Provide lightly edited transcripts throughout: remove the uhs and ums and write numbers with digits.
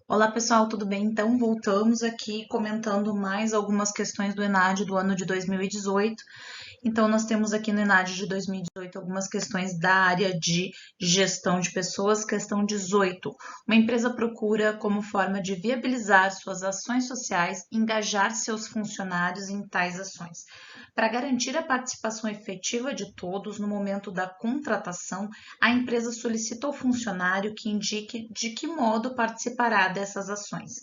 Olá pessoal, tudo bem? Então voltamos aqui comentando mais algumas questões do ENAD do ano de 2018. Então nós temos aqui no ENAD de 2018 algumas questões da área de gestão de pessoas. Questão 18. Uma empresa procura, como forma de viabilizar suas ações sociais, engajar seus funcionários em tais ações. Para garantir a participação efetiva de todos no momento da contratação, a empresa solicita ao funcionário que indique de que modo participará dessas ações.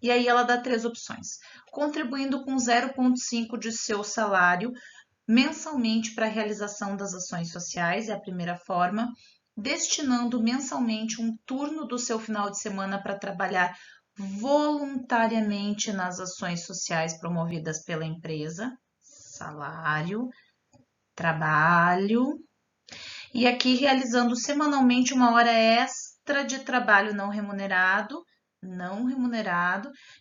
E aí ela dá três opções: contribuindo com 0,5 de seu salário mensalmente para a realização das ações sociais, é a primeira forma; destinando mensalmente um turno do seu final de semana para trabalhar voluntariamente nas ações sociais promovidas pela empresa, salário, trabalho, e aqui realizando semanalmente uma hora extra de trabalho não remunerado,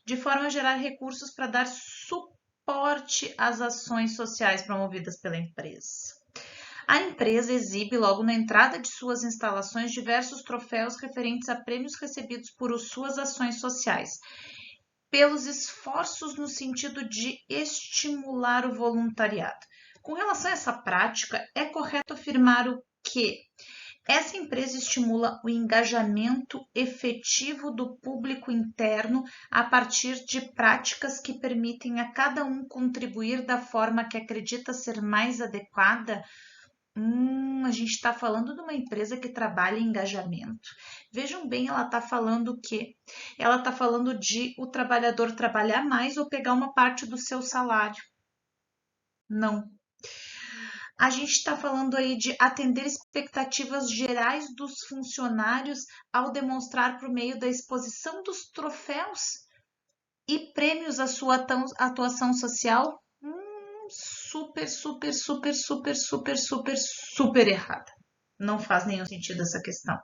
de forma a gerar recursos para dar suporte às ações sociais promovidas pela empresa. A empresa exibe logo na entrada de suas instalações diversos troféus referentes a prêmios recebidos por suas ações sociais, pelos esforços no sentido de estimular o voluntariado. Com relação a essa prática, é correto afirmar o que essa empresa estimula o engajamento efetivo do público interno a partir de práticas que permitem a cada um contribuir da forma que acredita ser mais adequada. A gente está falando de uma empresa que trabalha em engajamento. Vejam bem, ela está falando o quê? Ela está falando de o trabalhador trabalhar mais ou pegar uma parte do seu salário. Não. A gente está falando aí de atender expectativas gerais dos funcionários ao demonstrar por meio da exposição dos troféus e prêmios a sua atuação social. Super, super, super, super, super, super, super errada. Não faz nenhum sentido essa questão.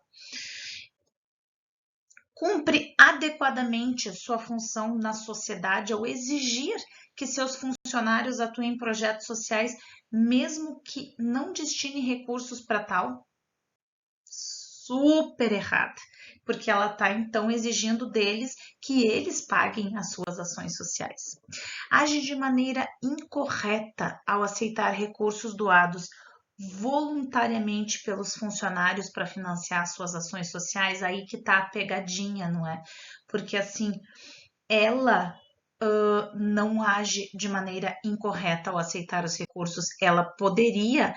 Cumpre adequadamente sua função na sociedade ao exigir que seus funcionários atuem em projetos sociais, mesmo que não destine recursos para tal? Super errada, porque ela está então exigindo deles que eles paguem as suas ações sociais. Age de maneira incorreta ao aceitar recursos doados voluntariamente pelos funcionários para financiar suas ações sociais. Aí que tá a pegadinha, não é? Porque assim, ela não age de maneira incorreta ao aceitar os recursos. Ela poderia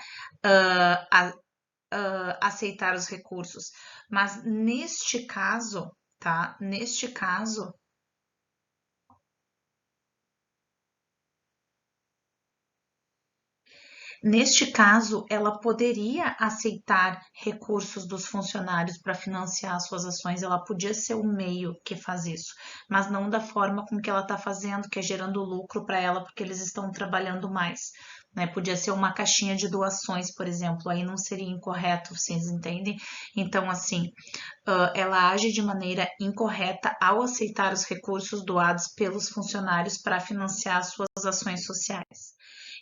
aceitar os recursos, mas neste caso, tá? Neste caso, ela poderia aceitar recursos dos funcionários para financiar suas ações, ela podia ser o meio que faz isso, mas não da forma com que ela está fazendo, que é gerando lucro para ela, porque eles estão trabalhando mais. Né? Podia ser uma caixinha de doações, por exemplo, aí não seria incorreto, vocês entendem? Então, assim, ela age de maneira incorreta ao aceitar os recursos doados pelos funcionários para financiar suas ações sociais.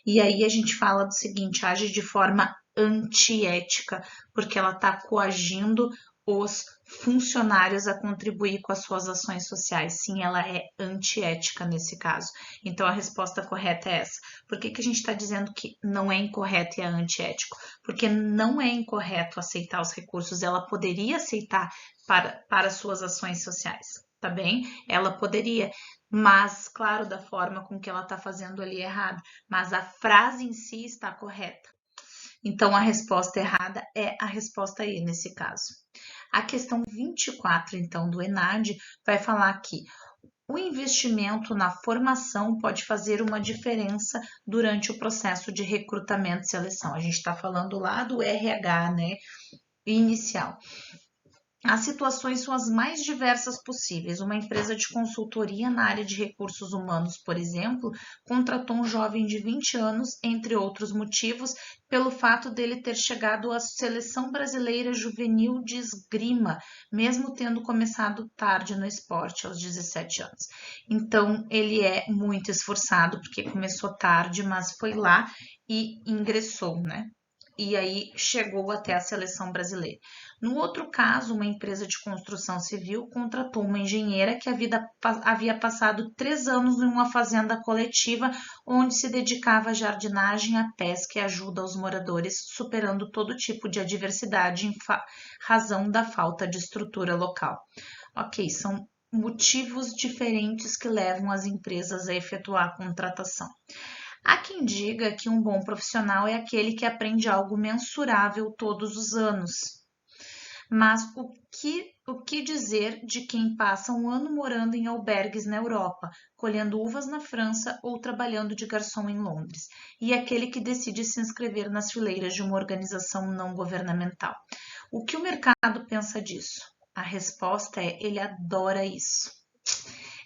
E aí a gente fala do seguinte: age de forma antiética, porque ela está coagindo os funcionários a contribuir com as suas ações sociais. Sim, ela é antiética nesse caso. Então a resposta correta é essa. Por que a gente está dizendo que não é incorreto e é antiético? Porque não é incorreto aceitar os recursos, ela poderia aceitar para suas ações sociais, tá bem? Ela poderia, mas, claro, da forma com que ela está fazendo ali errado. Mas a frase em si está correta. Então, a resposta errada é a resposta E nesse caso. A questão 24, então, do ENAD, vai falar que o investimento na formação pode fazer uma diferença durante o processo de recrutamento e seleção. A gente está falando lá do RH, né? Inicial. As situações são as mais diversas possíveis. Uma empresa de consultoria na área de recursos humanos, por exemplo, contratou um jovem de 20 anos, entre outros motivos, pelo fato dele ter chegado à seleção brasileira juvenil de esgrima, mesmo tendo começado tarde no esporte, aos 17 anos. Então, ele é muito esforçado, porque começou tarde, mas foi lá e ingressou, né? e aí chegou até a seleção brasileira. No outro caso, uma empresa de construção civil contratou uma engenheira que havia passado 3 anos em uma fazenda coletiva onde se dedicava à jardinagem, à pesca e ajuda aos moradores, superando todo tipo de adversidade em razão da falta de estrutura local. Ok, são motivos diferentes que levam as empresas a efetuar a contratação. Há quem diga que um bom profissional é aquele que aprende algo mensurável todos os anos. Mas o que dizer de quem passa um ano morando em albergues na Europa, colhendo uvas na França ou trabalhando de garçom em Londres, e aquele que decide se inscrever nas fileiras de uma organização não governamental? O que o mercado pensa disso? A resposta é: ele adora isso.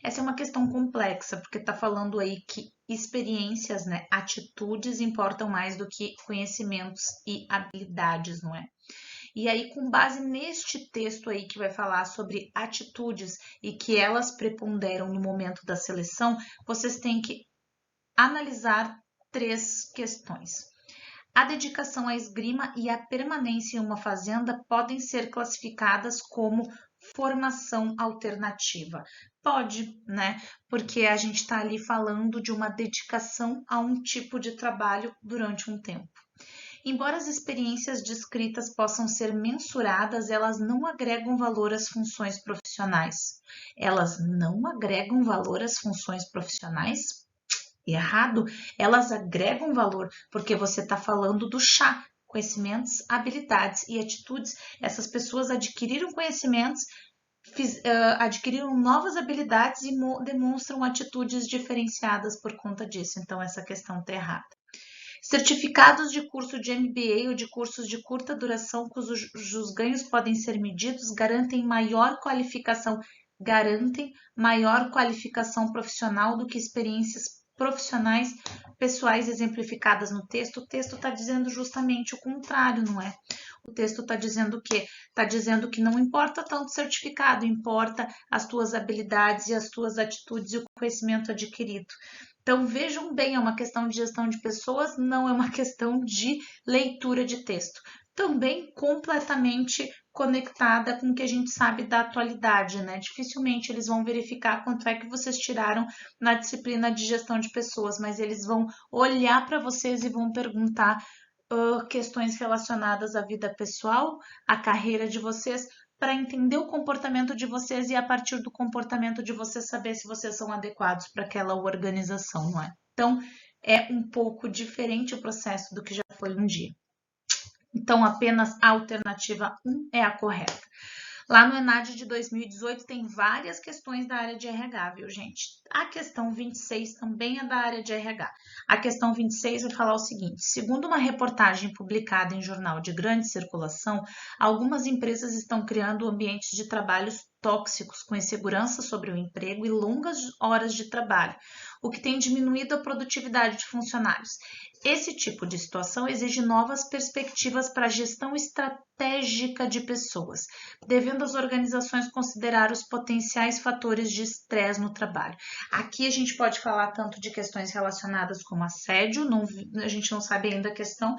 Essa é uma questão complexa, porque está falando aí que experiências, né, atitudes importam mais do que conhecimentos e habilidades, não é? E aí, com base neste texto aí que vai falar sobre atitudes e que elas preponderam no momento da seleção, vocês têm que analisar 3 questões. A dedicação à esgrima e a permanência em uma fazenda podem ser classificadas como formação alternativa. Pode, né? Porque a gente está ali falando de uma dedicação a um tipo de trabalho durante um tempo. Embora as experiências descritas possam ser mensuradas, elas não agregam valor às funções profissionais. Elas não agregam valor às funções profissionais? Errado, elas agregam valor, porque você está falando do chá, conhecimentos, habilidades e atitudes. Essas pessoas adquiriram conhecimentos, adquiriram novas habilidades e demonstram atitudes diferenciadas por conta disso. Então, essa questão está errada. Certificados de curso de MBA ou de cursos de curta duração, cujos ganhos podem ser medidos, garantem maior qualificação profissional do que experiências profissionais pessoais exemplificadas no texto. O texto está dizendo justamente o contrário, não é? O texto está dizendo o quê? Está dizendo que não importa tanto o certificado, importa as tuas habilidades e as tuas atitudes e o conhecimento adquirido. Então, vejam bem, é uma questão de gestão de pessoas, não é uma questão de leitura de texto. Também completamente conectada com o que a gente sabe da atualidade, né? Dificilmente eles vão verificar quanto é que vocês tiraram na disciplina de gestão de pessoas, mas eles vão olhar para vocês e vão perguntar questões relacionadas à vida pessoal, à carreira de vocês, para entender o comportamento de vocês e a partir do comportamento de vocês saber se vocês são adequados para aquela organização, não é? Então, é um pouco diferente o processo do que já foi um dia. Então, apenas a alternativa 1 é a correta. Lá no ENAD de 2018 tem várias questões da área de RH, viu, gente? A questão 26 também é da área de RH. A questão 26 vai falar o seguinte: segundo uma reportagem publicada em jornal de grande circulação, algumas empresas estão criando ambientes de trabalhos tóxicos, com insegurança sobre o emprego e longas horas de trabalho, o que tem diminuído a produtividade de funcionários. Esse tipo de situação exige novas perspectivas para a gestão estratégica de pessoas, devendo as organizações considerar os potenciais fatores de estresse no trabalho. Aqui a gente pode falar tanto de questões relacionadas como assédio, a gente não sabe ainda a questão,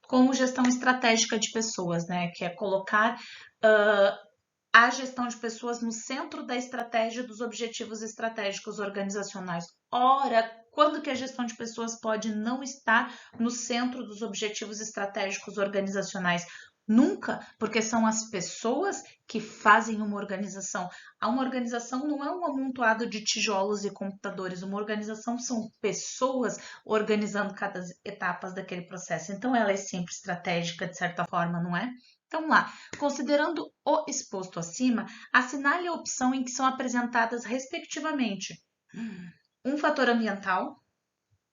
como gestão estratégica de pessoas, né? Que é colocar a gestão de pessoas no centro da estratégia dos objetivos estratégicos organizacionais. Ora, quando que a gestão de pessoas pode não estar no centro dos objetivos estratégicos organizacionais? Nunca, porque são as pessoas que fazem uma organização. Uma organização não é um amontoado de tijolos e computadores, uma organização são pessoas organizando cada etapa daquele processo. Então, ela é sempre estratégica, de certa forma, não é? Então, lá, considerando o exposto acima, assinale a opção em que são apresentadas, respectivamente, um fator ambiental,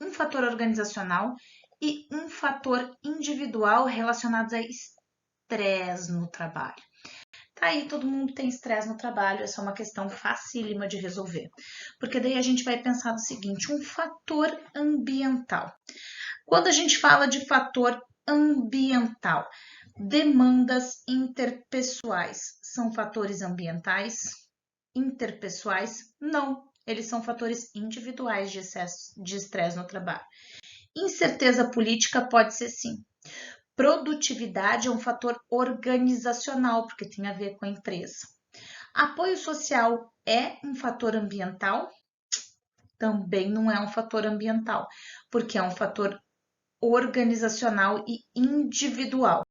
um fator organizacional e um fator individual relacionados a estresse no trabalho. Tá aí, todo mundo tem estresse no trabalho, essa é uma questão facílima de resolver. Porque daí a gente vai pensar no seguinte, um fator ambiental. Quando a gente fala de fator ambiental, demandas interpessoais são fatores ambientais? Interpessoais? Não, eles são fatores individuais de excesso de estresse no trabalho. Incerteza política pode ser sim. Produtividade é um fator organizacional, porque tem a ver com a empresa. Apoio social é um fator ambiental? Também não é um fator ambiental, porque é um fator organizacional e individual.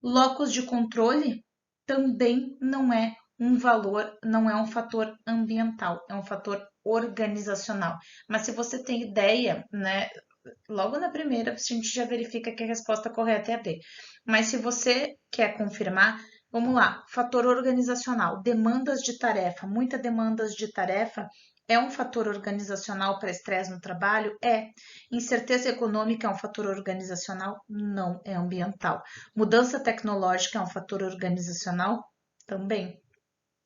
Locus de controle também não é um valor, não é um fator ambiental, é um fator organizacional. Mas se você tem ideia, né, logo na primeira a gente já verifica que a resposta correta é a B. Mas se você quer confirmar, vamos lá, fator organizacional, demandas de tarefa, muitas demandas de tarefa é um fator organizacional para estresse no trabalho? É. Incerteza econômica é um fator organizacional? Não, é ambiental. Mudança tecnológica é um fator organizacional? Também.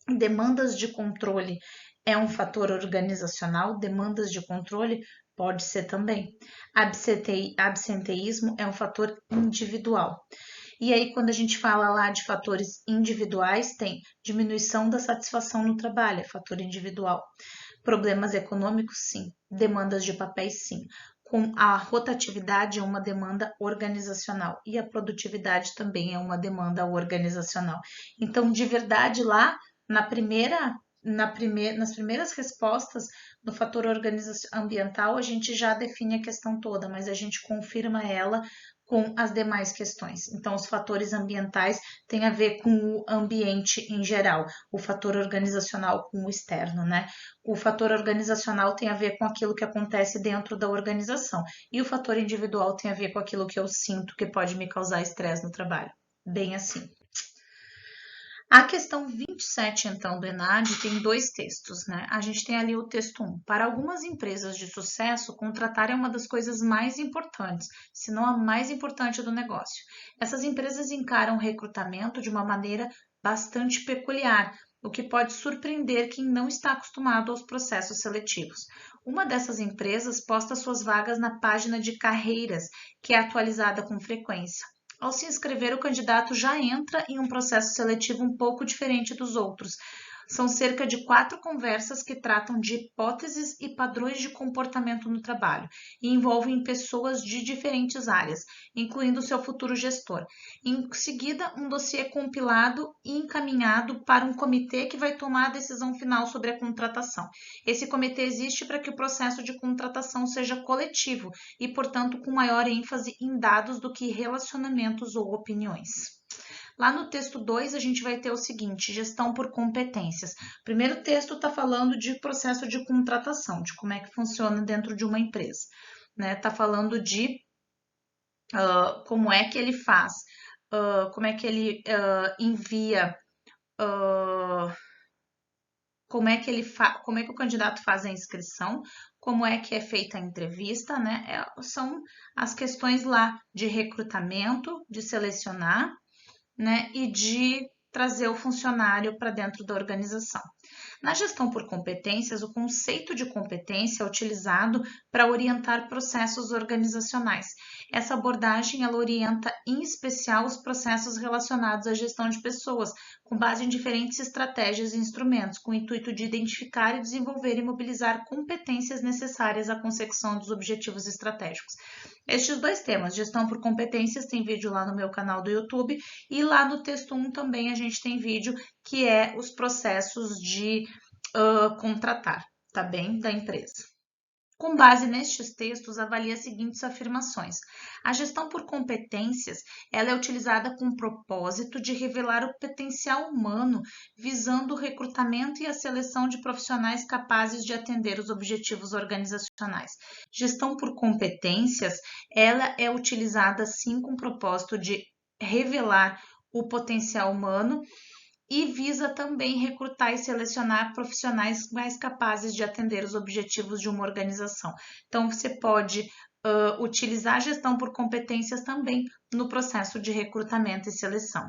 Demandas de controle é um fator organizacional? Demandas de controle pode ser também. Absenteísmo é um fator individual. E aí, quando a gente fala lá de fatores individuais, tem diminuição da satisfação no trabalho, é fator individual. Problemas econômicos, sim. Demandas de papéis, sim. Com a rotatividade é uma demanda organizacional e a produtividade também é uma demanda organizacional. Então, de verdade, lá nas primeiras respostas no fator ambiental, a gente já define a questão toda, mas a gente confirma ela com as demais questões. Então, os fatores ambientais têm a ver com o ambiente em geral, o fator organizacional com o externo, né? O fator organizacional tem a ver com aquilo que acontece dentro da organização, e o fator individual tem a ver com aquilo que eu sinto que pode me causar estresse no trabalho. Bem assim. A questão 27, então, do ENAD tem dois textos, né? A gente tem ali o texto 1. Para algumas empresas de sucesso, contratar é uma das coisas mais importantes, se não a mais importante do negócio. Essas empresas encaram o recrutamento de uma maneira bastante peculiar, o que pode surpreender quem não está acostumado aos processos seletivos. Uma dessas empresas posta suas vagas na página de carreiras, que é atualizada com frequência. Ao se inscrever, o candidato já entra em um processo seletivo um pouco diferente dos outros. São cerca de 4 conversas que tratam de hipóteses e padrões de comportamento no trabalho e envolvem pessoas de diferentes áreas, incluindo seu futuro gestor. Em seguida, um dossiê compilado e encaminhado para um comitê que vai tomar a decisão final sobre a contratação. Esse comitê existe para que o processo de contratação seja coletivo e, portanto, com maior ênfase em dados do que relacionamentos ou opiniões. Lá no texto 2, a gente vai ter o seguinte, gestão por competências. O primeiro texto está falando de processo de contratação, de como é que funciona dentro de uma empresa. Está falando de como é que ele faz, como é que ele envia, como é que o candidato faz a inscrição, como é que é feita a entrevista, né? São as questões lá de recrutamento, de selecionar, né, e de trazer o funcionário para dentro da organização. Na gestão por competências, o conceito de competência é utilizado para orientar processos organizacionais. Essa abordagem ela orienta em especial os processos relacionados à gestão de pessoas, com base em diferentes estratégias e instrumentos, com o intuito de identificar e desenvolver e mobilizar competências necessárias à consecução dos objetivos estratégicos. Estes dois temas, gestão por competências, tem vídeo lá no meu canal do YouTube, e lá no texto 1 também a gente tem vídeo que é os processos de contratar, tá bem? Da empresa. Com base nestes textos, avalie as seguintes afirmações. A gestão por competências, ela é utilizada com o propósito de revelar o potencial humano, visando o recrutamento e a seleção de profissionais capazes de atender os objetivos organizacionais. Gestão por competências, ela é utilizada sim com o propósito de revelar o potencial humano e visa também recrutar e selecionar profissionais mais capazes de atender os objetivos de uma organização. Então, você pode utilizar a gestão por competências também no processo de recrutamento e seleção.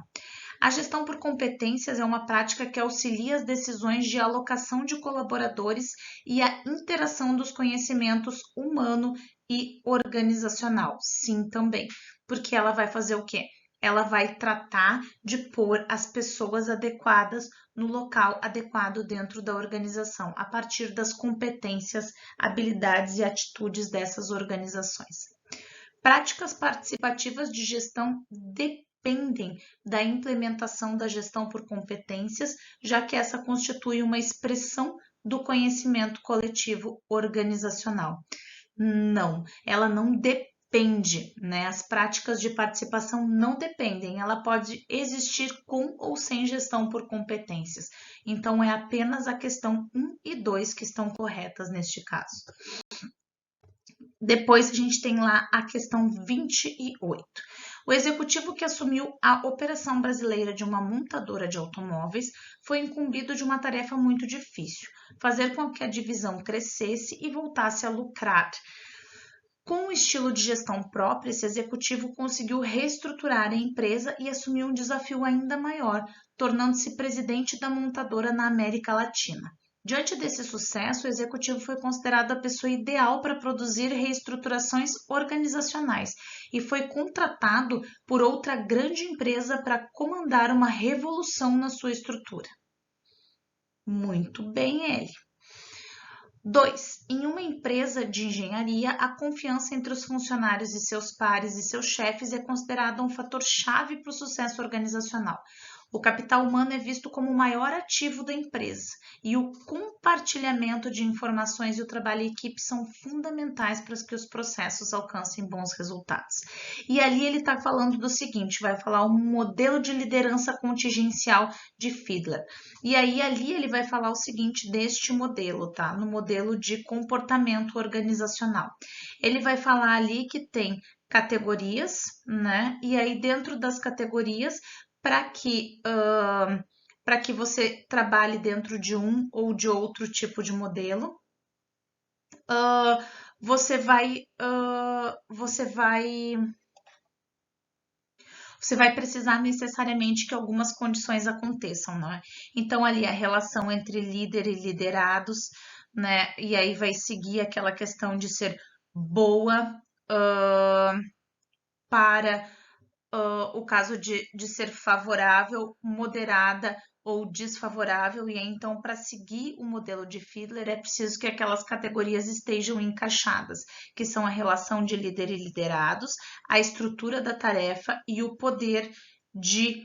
A gestão por competências é uma prática que auxilia as decisões de alocação de colaboradores e a interação dos conhecimentos humano e organizacional. Sim, também, porque ela vai fazer o quê? Ela vai tratar de pôr as pessoas adequadas no local adequado dentro da organização, a partir das competências, habilidades e atitudes dessas organizações. Práticas participativas de gestão dependem da implementação da gestão por competências, já que essa constitui uma expressão do conhecimento coletivo organizacional. Não, ela não depende, né? As práticas de participação não dependem, ela pode existir com ou sem gestão por competências. Então, é apenas a questão 1 e 2 que estão corretas neste caso. Depois a gente tem lá a questão 28. O executivo que assumiu a operação brasileira de uma montadora de automóveis foi incumbido de uma tarefa muito difícil: fazer com que a divisão crescesse e voltasse a lucrar. Com um estilo de gestão próprio, esse executivo conseguiu reestruturar a empresa e assumiu um desafio ainda maior, tornando-se presidente da montadora na América Latina. Diante desse sucesso, o executivo foi considerado a pessoa ideal para produzir reestruturações organizacionais e foi contratado por outra grande empresa para comandar uma revolução na sua estrutura. Muito bem, ele. 2. Em uma empresa de engenharia, a confiança entre os funcionários e seus pares e seus chefes é considerada um fator chave para o sucesso organizacional. O capital humano é visto como o maior ativo da empresa e o compartilhamento de informações e o trabalho em equipe são fundamentais para que os processos alcancem bons resultados. E ali ele está falando do seguinte, vai falar um modelo de liderança contingencial de Fiedler. E aí ali ele vai falar o seguinte deste modelo, tá? No modelo de comportamento organizacional. Ele vai falar ali que tem categorias, né? E aí dentro das categorias, para que você trabalhe dentro de um ou de outro tipo de modelo, você vai precisar necessariamente que algumas condições aconteçam, não é? Então, ali a relação entre líder e liderados, né? E aí vai seguir aquela questão de ser boa para o caso de ser favorável, moderada ou desfavorável, e aí, então, para seguir o modelo de Fiedler, é preciso que aquelas categorias estejam encaixadas, que são a relação de líder e liderados, a estrutura da tarefa e o poder de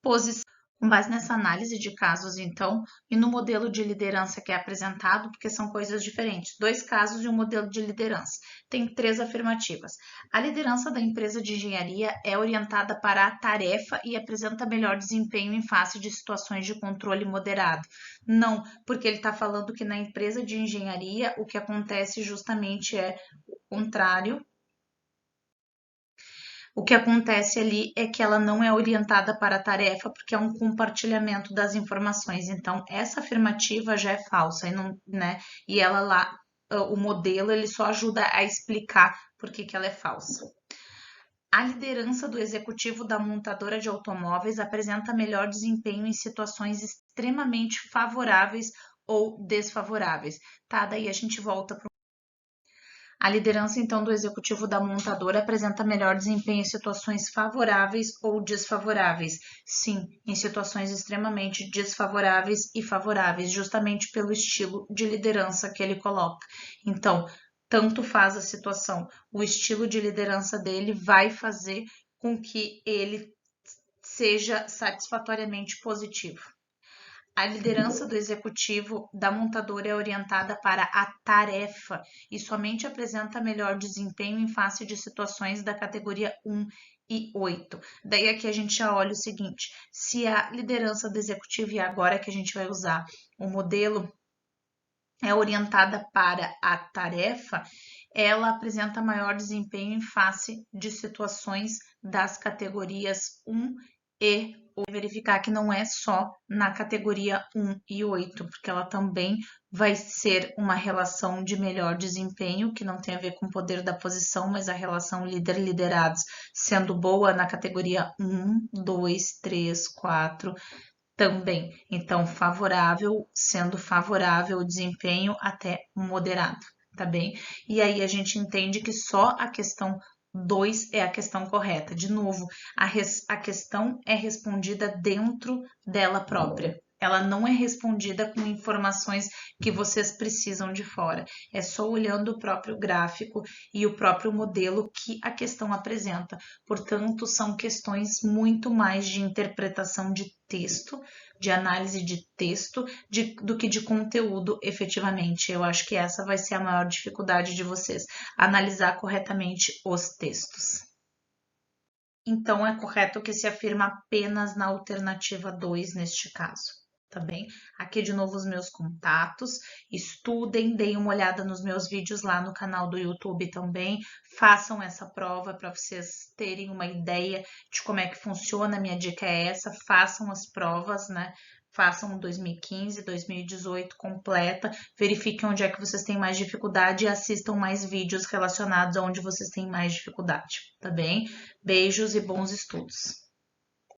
posição. Com base nessa análise de casos, então, e no modelo de liderança que é apresentado, porque são coisas diferentes, 2 casos e um modelo de liderança. Tem 3 afirmativas. A liderança da empresa de engenharia é orientada para a tarefa e apresenta melhor desempenho em face de situações de controle moderado. Não, porque ele está falando que na empresa de engenharia o que acontece justamente é o contrário. O que acontece ali é que ela não é orientada para a tarefa, porque é um compartilhamento das informações. Então, essa afirmativa já é falsa, e, não, né? E ela lá, o modelo, ele só ajuda a explicar por que ela é falsa. A liderança do executivo da montadora de automóveis apresenta melhor desempenho em situações extremamente favoráveis ou desfavoráveis. Tá, daí a gente volta para a liderança, então, do executivo da montadora apresenta melhor desempenho em situações favoráveis ou desfavoráveis. Sim, em situações extremamente desfavoráveis e favoráveis, justamente pelo estilo de liderança que ele coloca. Então, tanto faz a situação, o estilo de liderança dele vai fazer com que ele seja satisfatoriamente positivo. A liderança do executivo da montadora é orientada para a tarefa e somente apresenta melhor desempenho em face de situações da categoria 1 e 8. Daí aqui a gente já olha o seguinte, se a liderança do executivo, e agora que a gente vai usar o modelo, é orientada para a tarefa, ela apresenta maior desempenho em face de situações das categorias 1 e 8. Verificar que não é só na categoria 1 e 8, porque ela também vai ser uma relação de melhor desempenho, que não tem a ver com o poder da posição, mas a relação líder-liderados sendo boa na categoria 1, 2, 3, 4, também. Então, favorável, sendo favorável o desempenho até moderado, tá bem? E aí a gente entende que só a questão 2 é a questão correta. De novo, a questão é respondida dentro dela própria. ela não é respondida com informações que vocês precisam de fora. É só olhando o próprio gráfico e o próprio modelo que a questão apresenta. Portanto, são questões muito mais de interpretação de texto, de análise de texto, do que de conteúdo efetivamente. Eu acho que essa vai ser a maior dificuldade de vocês, analisar corretamente os textos. Então, é correto que se afirma apenas na alternativa 2 neste caso, tá bem? Aqui de novo os meus contatos, estudem, deem uma olhada nos meus vídeos lá no canal do YouTube também, façam essa prova para vocês terem uma ideia de como é que funciona. Minha dica é essa, façam as provas, né? Façam 2015, 2018 completa, verifiquem onde é que vocês têm mais dificuldade e assistam mais vídeos relacionados a onde vocês têm mais dificuldade, tá bem? Beijos e bons estudos!